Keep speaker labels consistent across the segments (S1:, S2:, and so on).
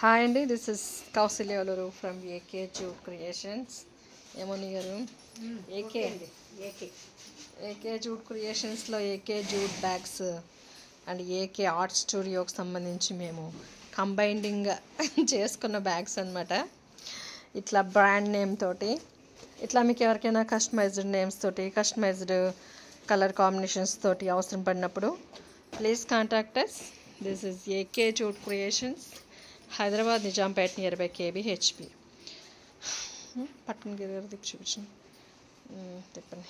S1: Hi అండి, this is Kousalya Oluru from AK jute creations. ఏమోని గారు, ఏకే ఏకే జూట్ క్రియేషన్స్లో AK jute bags and AK art స్టూడియోకి సంబంధించి మేము కంబైండింగ్ చేసుకున్న బ్యాగ్స్ అనమాట. ఇట్లా బ్రాండ్ నేమ్ తోటి, ఇట్లా మీకు ఎవరికైనా కస్టమైజ్డ్ నేమ్స్ తోటి, కస్టమైజ్డ్ కలర్ కాంబినేషన్స్ తోటి అవసరం పడినప్పుడు please contact us. This is AK jute creations, Hyderabad, Nizampet, near by KBHP. పట్టుకుని గిరి దిక్కు చూపించండి, తిప్పండి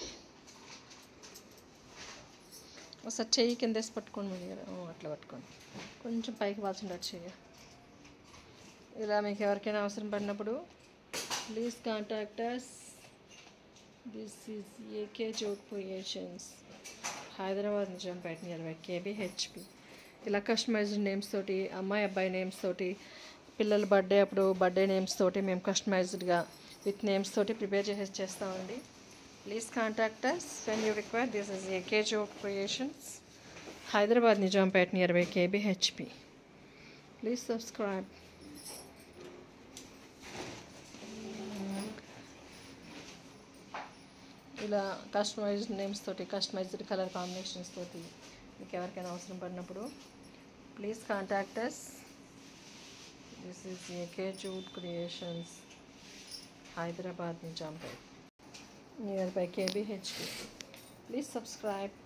S1: ఒకసారి చెయ్యి కిందేసి పట్టుకోండి. మీ దగ్గర అట్లా పట్టుకోండి, కొంచెం పైకి వాల్చుండడు చెయ్యి. ఇలా మీకు ఎవరికైనా అవసరం పడినప్పుడు please contact us. This is AK jute creations, Hyderabad, Nizampet, near by KBHP. ఇలా కస్టమైజ్డ్ నేమ్స్ తోటి, అమ్మాయి అబ్బాయి నేమ్స్ తోటి, పిల్లల బర్త్డే అప్పుడు బర్త్డే నేమ్స్ తోటి మేము కస్టమైజ్డ్గా విత్ నేమ్స్ తోటి ప్రిపేర్ చేస్తామండి. Please contact us when you require. This is AK jute creations, Hyderabad, Nizampet, near by KBHP. Please subscribe. ఇలా కస్టమైజ్డ్ నేమ్స్ తోటి, కస్టమైజ్డ్ కలర్ కాంబినేషన్స్ తోటి మీకు ఎవరికైనా అవసరం పడినప్పుడు please contact us. This is AK jute creations, Hyderabad, Nizampet, near by KBHP. Please subscribe.